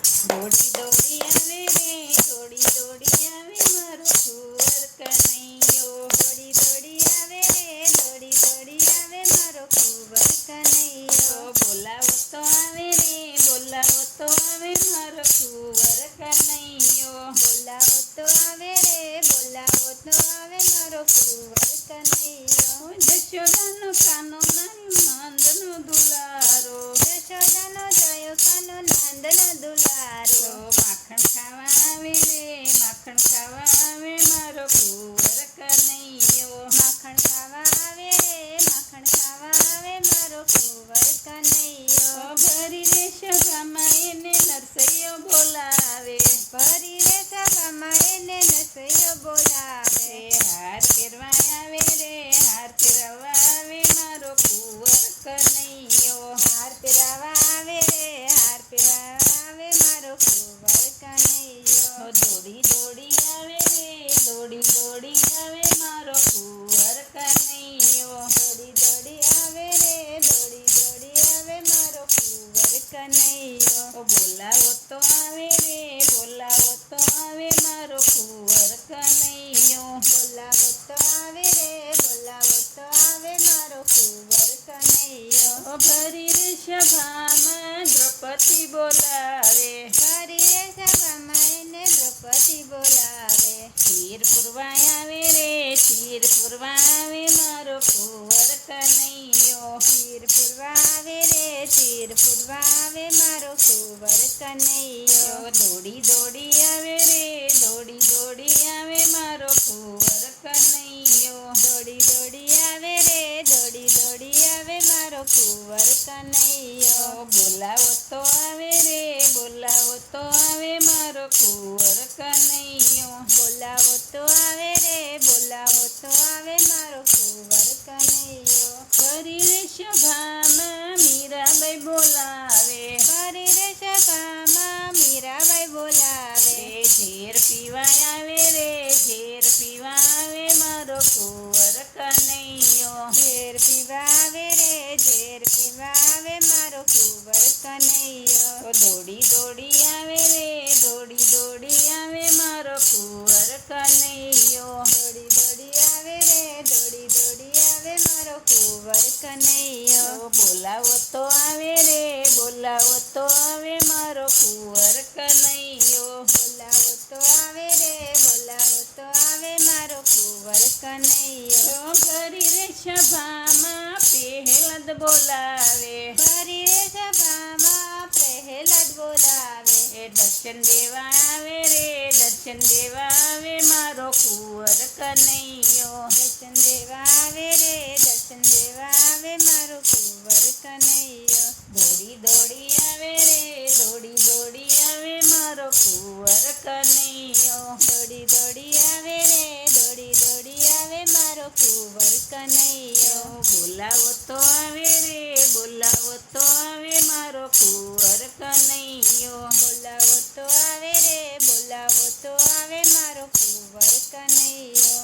દોડી દોડી આવે રે દોડી દોડી આવે મારો કુંવર કનૈયો. દોડી દોડી આવે રે દોડી દોડી આવે મારો કુંવર કનૈયો. બોલાવો તો આવે રે બોલાવો તો આવે મારો કુંવર કનૈયો. બોલાવો તો આવે રે બોલાવો તો આવે મારો કુંવર કનૈયો. જશોદાનો કાનો નંદનો દુલારો. યશોદાનો જયો કાનો નંદનો દુલારો. માખણ ખાવા આવે રે માખણ ખાવા આવે મારો કુંવર કનૈયો. માખણ ખાવા આવે રે માખણ ખાવા આવે મારો કુંવર કનૈયો. ભરી રે સભામાં એને નરસૈયો બોલાવે. ભરી રે સભામાં એને નરસૈયો બોલાવે. હાર પહેરવા આવે રે હાર પહેરવા આવે મારો કુંવર કનૈયો. હાર પહેરાવા આવે રે હાર પહેરાવા આવે મારો કુંવર કનૈયો. દોડી દોડી આવે રે દોડી દોડી આવે મારો કુંવર કનૈયો. દોડી દોડી આવે રે દોડી દોડી આવે મારો કુંવર કનૈયો. બોલાવો તો આવે રે બોલાવો તો આવે મારો કુંવર કનૈયો. બોલાવો તો આવે રે બોલાવો તો આવે મારો કુંવર કનૈયો. ભરી રે સભામાં દ્રૌપદી બોલાવે. ફરી રે સભામાં એને દ્રૌપદી બોલાવે. તીર પૂરવા આવે રે તીર પૂરવા આવે મારો કુંવર કનૈયો. તીર પૂરવા આવે રે તીર પૂરવા આવે મારો કુંવર કનૈયો. દોડી દોડી આવે રે દોડી દોડી આવે મારો કુંવર કનૈયો. દોડી દોડી આવે રે દોડી દોડી આવે મારો કુંવર કનૈયો. બોલાવો તો આવે રે બોલાવો તો આવે મારો કુંવર કનૈયો. બોલાવો તો આવે રે બોલાવો તો આવે મારો કુંવર કનૈયો. ફરી રે સભામાં મીરાબાઈ બોલાવે. ફરી રે સભામાં મીરાબાઈ બોલાવે. ઝેર પીવા આવે રે ઝેર પીવા આવે મારો કુંવર કનૈયો. ઝેર પીવા આવે રે ઝેર પીવા આવે મારો કુંવર કનૈયો. દોડી દોડી આવે રે દોડી દોડી આવે મારો કુંવર કનૈયો. દોડી દોડી આવે રે દોડી દોડી આવે મારો કુંવર કનૈયો. બોલાવો તો આવે રે બોલાવો તો આવે મારો કુંવર કનૈયો. બોલાવો તો આવે રે બોલાવો તો આવે મારો કુંવર કનૈયો. ફરી રે સભામાં પહેલાદ બોલાવે. ફરી રે સભામાં પ્રહલાદ બોલાવે. દર્શન દેવા આવે રે દર્શન દેવા આવે મારો કુંવર કનૈયો. દર્શન દેવા આવે રે દર્શન દેવા આવે મારો કુંવર કનૈયો. દોડી દોડી આવે રે દોડી દોડી આવે મારો કુંવર કનૈયો. દોડી દોડી આવે રે દોડી દોડી આવે મારો કુંવર કનૈયો. બોલાવો તો આવે રે બોલાવો તો આવે મારો કુંવર કનૈયો. બોલાવો તો આવે રે બોલાવો તો આવે મારો કુંવર કનૈયો.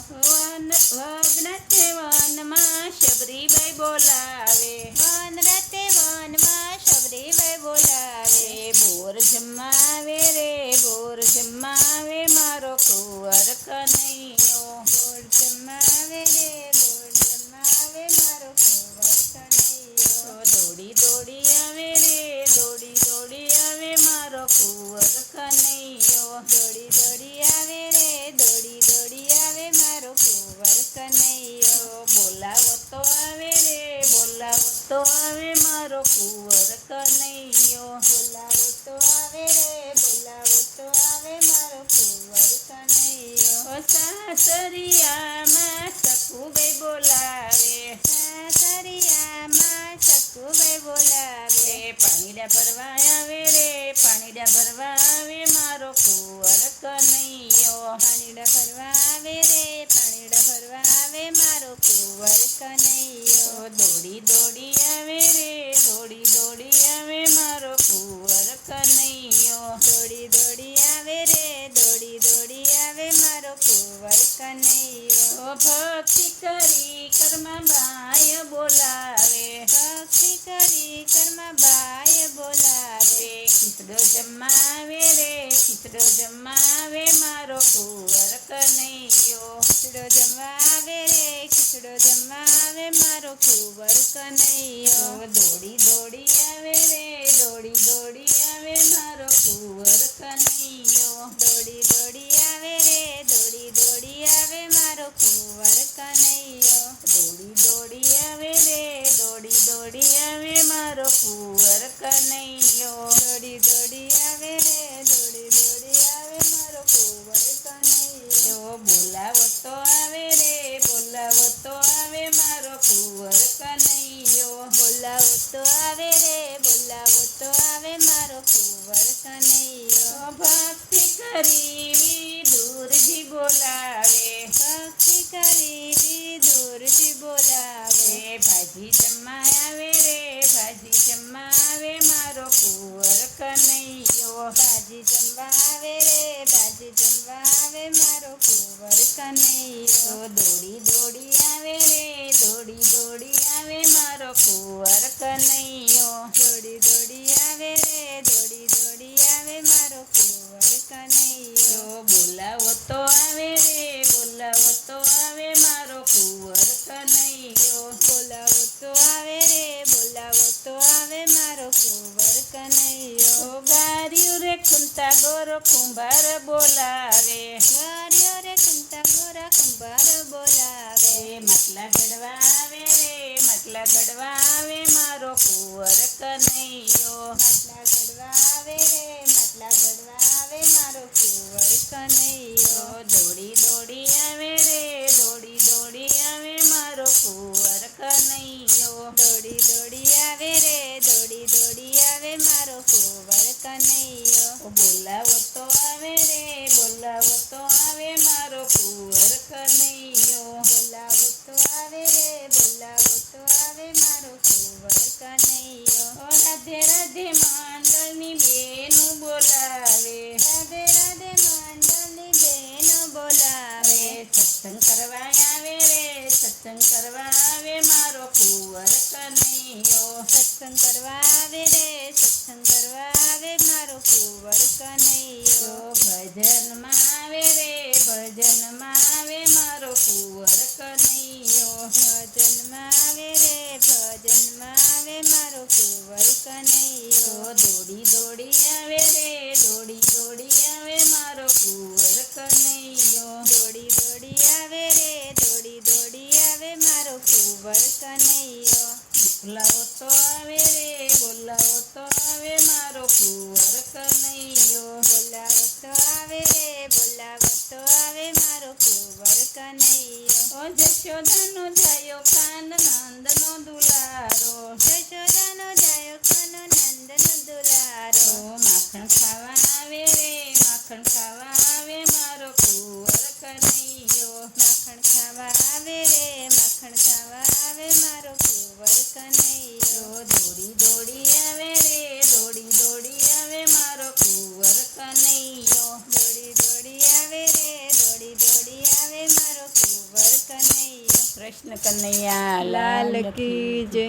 વનતે વનમાં શબરીબાઈ બોલાવે. વન રતે વનમાં શબરીબાઈ બોલાવે. બોર જમવા આવે રે બોર જમવા આવે મારો કુંવર કનૈયો. બોર જમાવે રે બોર જમાવે મારો કુંવર કનૈયો. દોડી દોડી આવે રે દોડી દોડી આવે મારો કુંવર કનૈયો. દોડી દોડી આવે રે દોડી દોડી આવે મારો કુંવર કનૈયો. બોલાવો તો આવે રે બોલાવો તો આવે મારો કુંવર કનૈયો. બોલાવો તો આવે રે બોલાવો તો આવે મારો કુંવર કનૈયો. સાસરિયામાં સખુબાઈ બોલાવે. સાસરિયામાં સખુબાઈ બોલાવે. પાણીડા ભરવા આવે રે પાણીડા ભરવા આવે મારો કુંવર કનૈયો. પાણીડા ભરવા આવે રે પાણીડા ભરવા આવે મારો કુંવર કનૈયો. દોડી દોડી આવે રે દોડી દોડી આવે મારો કુંવર કનૈયો. દોડી દોડી આવે રે દોડી દોડી આવે મારો કુંવર કનૈયો. ભક્તિ કરી કર્મા બાય બોલાવે. ભક્તિ કરી કર્મ બાય બોલાવે. ખીચડો જમવા આવે રે ખીચડો જમવા આવે મારો કુંવર કનૈયો. ખીચડો જમવા આવે રે ખીચડો જમવા આવે મારો કુંવર કનૈયો. દોડી દોડી આવે રે દોડી દોડી આવે મારો કુંવર કનૈયો. દોડી દોડી આવે રે દોડી દોડી આવે મારો કુંવર કનૈયો. દોડી દોડી આવે રે દોડી દોડી આવે મારો કુંવર કનૈયો. દોડી દોડી આવે રે દોડી દોડી આવે મારો કુંવર કનૈયો. બોલાવો તો આવે રે બોલાવો તો આવે મારો કુંવર કનૈયો. બોલાવો તો આવે રે બોલાવો તો આવે મારો કુંવર કનૈયો. ભક્તિ કરી દૂરથી બોલાવે ભક્તિ કરી દૂરથી બોલાવે. ભાજી જમવા આવે રે ભાજી જમવા આવે મારો કુંવર કનૈયો. ભાજી જમવા આવે રે ભાજી જમવા આવે મારો કુંવર કનૈયો. દોડી દોડી આવે રે દોડી દોડી આવે મારો કુંવર કનૈયો. દોડી દોડી આવે રે દોડી દોડી આવે મારો કુંવર કનૈયો. બોલાવો તો આવે રે બોલાવો તો આવે મારો કુંવર કનૈયો. બોલાવો તો આવે રે બોલાવો તો આવે મારો કુંવર કનૈયો. ગાર્યું રે ખુંતા ગોરો કુંભાર બોલાવે વાર્યો રે કુંતા ગોરા કુંભાર બોલાવે. માટલા ઘડવા આવે રે માટલા ઘડવા આવે મારો કુંવર કનૈયો. માટલા ઘડવા આવે રે માટલા ઘડવા આવે મારો કુંવર કનૈયો. દોડી દોડી આવે રે દોડી દોડી આવે મારો કુંવર કનૈયો. દોડી દોડી આવે રે દોડી દોડી આવે મારો કુંવર કનૈયો. બોલાવો તો આવે રે બોલાવો તો આવે મારો કુંવર કનૈયો. બોલાવો તો આવે રે બોલાવો તો આવે મારો કુંવર કનૈયો. રાધે રાધે માંડળની બેનું બોલાવે રાધે રાધે મંડળની બેનો બોલાવે. સત્સંગ કરવા આવે રે સત્સંગ કરવા આવે મારો કુંવર કનૈયો. સત્સંગ કરવા આવે રે સત્સંગ કરવા આવે મારો કુંવર કનૈયો. ભજનમાં આવે રે ભજનમાં આવે મારો કુંવર કનૈયો. ભજનમાં આવે રે ભજનમાં આવે મારો કુંવર કનૈયો. દોડી દોડી આવે રે દોડી દોડી આવે મારો કુંવર કનૈયો. દોડી દોડી આવે રે દોડી દોડી આવે મારો કુંવર કનૈયો. બોલાવો તો આવે રે બોલાવો તો આવે મારો કુંવર કનૈયો. બોલાવો તો આવે રે બોલાવો તો આવે મારો કુંવર કનૈયો. જશોદાનો જાયો કાન નંદનો દુલારો જશોદાનો જાયો કાનો નંદનો દુલારો. માખણ ખાવા આવે રે માખણ ખાવા આવે મારો કુંવર કનૈયો. માખણ ખાવા આવે રે માખણ ખાવા આવે મારો કુંવર કનૈયો. દોડી દોડી આવે રે દોડી દોડી આવે મારો કુંવર કનૈયો. દોડી દોડી આવે રે દોડી દોડી આવે મારો કુંવર કનૈયો. કૃષ્ણ કનૈયા લાલ કી જય.